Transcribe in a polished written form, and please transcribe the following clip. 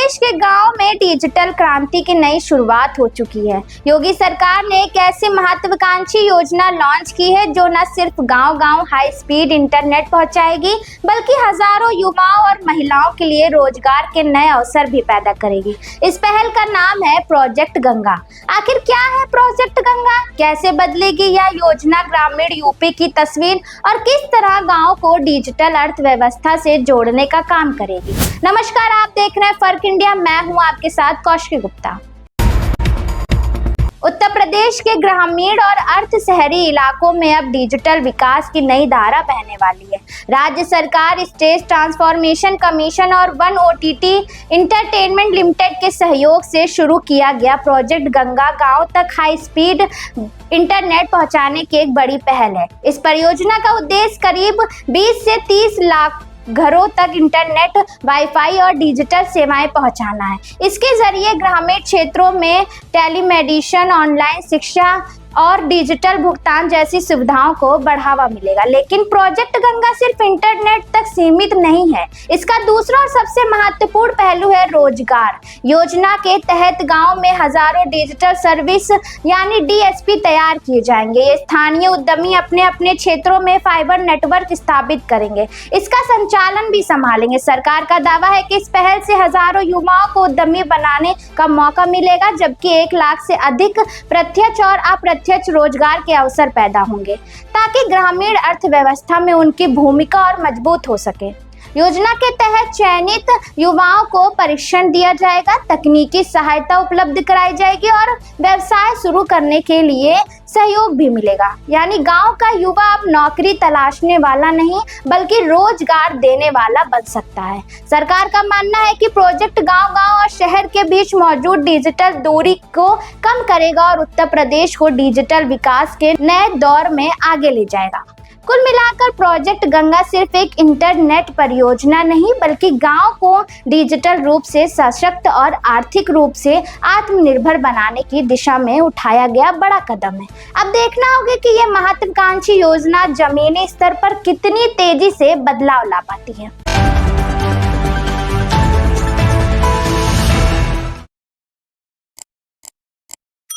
प्रदेश के गांव में डिजिटल क्रांति की नई शुरुआत हो चुकी है। योगी सरकार ने एक ऐसी महत्वाकांक्षी योजना लॉन्च की है जो न सिर्फ गांव-गांव हाई स्पीड इंटरनेट पहुंचाएगी, बल्कि हजारों युवाओं और महिलाओं के लिए रोजगार के नए अवसर भी पैदा करेगी। इस पहल का नाम है प्रोजेक्ट गंगा। आखिर क्या है प्रोजेक्ट गंगा, कैसे बदलेगी यह योजना ग्रामीण यूपी की तस्वीर और किस तरह गाँव को डिजिटल अर्थव्यवस्था से जोड़ने का काम करेगी। नमस्कार, आप देख रहे हैं फर्क इंडिया। मैं हूं आपके साथ कौशिकी गुप्ता। उत्तर प्रदेश के ग्रामीण और अर्ध शहरी इलाकों में अब डिजिटल विकास की नई धारा बहने वाली है। राज्य सरकार, स्टेट ट्रांसफॉर्मेशन कमीशन और वन ओटीटी एंटरटेनमेंट लिमिटेड के सहयोग से शुरू किया गया प्रोजेक्ट गंगा गांव तक हाई स्पीड इंटरनेट पहुंचाने की एक बड़ी पहल है। इस परियोजना का उद्देश्य करीब 20 से 30 लाख घरों तक इंटरनेट, वाईफाई और डिजिटल सेवाएं पहुंचाना है। इसके जरिए ग्रामीण क्षेत्रों में टेलीमेडिसिन, ऑनलाइन शिक्षा और डिजिटल भुगतान जैसी सुविधाओं को बढ़ावा मिलेगा। लेकिन प्रोजेक्ट गंगा सिर्फ इंटरनेट तक सीमित नहीं है। इसका दूसरा और सबसे महत्वपूर्ण पहलू है रोजगार। योजना के तहत गांव में हजारों डिजिटल सर्विस यानी डीएसपी तैयार किए जाएंगे। ये स्थानीय उद्यमी अपने अपने क्षेत्रों में फाइबर नेटवर्क स्थापित करेंगे, इसका संचालन भी संभालेंगे। सरकार का दावा है कि इस पहल से हजारों युवाओं को उद्यमी बनाने का मौका मिलेगा, जबकि 1 लाख से अधिक प्रत्यक्ष और अप्रत्यक्ष रोजगार के अवसर पैदा होंगे, ताकि ग्रामीण अर्थव्यवस्था में उनकी भूमिका और मजबूत हो सके। योजना के तहत चयनित युवाओं को प्रशिक्षण दिया जाएगा, तकनीकी सहायता उपलब्ध कराई जाएगी और व्यवसाय शुरू करने के लिए सहयोग भी मिलेगा। यानी गांव का युवा अब नौकरी तलाशने वाला नहीं, बल्कि रोजगार देने वाला बन सकता है। सरकार का मानना है कि प्रोजेक्ट गांव-गांव और शहर के बीच मौजूद डिजिटल दूरी को कम करेगा और उत्तर प्रदेश को डिजिटल विकास के नए दौर में आगे ले जाएगा। कुल मिलाकर प्रोजेक्ट गंगा सिर्फ एक इंटरनेट परियोजना नहीं, बल्कि गांव को डिजिटल रूप से सशक्त और आर्थिक रूप से आत्मनिर्भर बनाने की दिशा में उठाया गया बड़ा कदम है। अब देखना होगा कि यह महत्वाकांक्षी योजना जमीनी स्तर पर कितनी तेजी से बदलाव ला पाती है।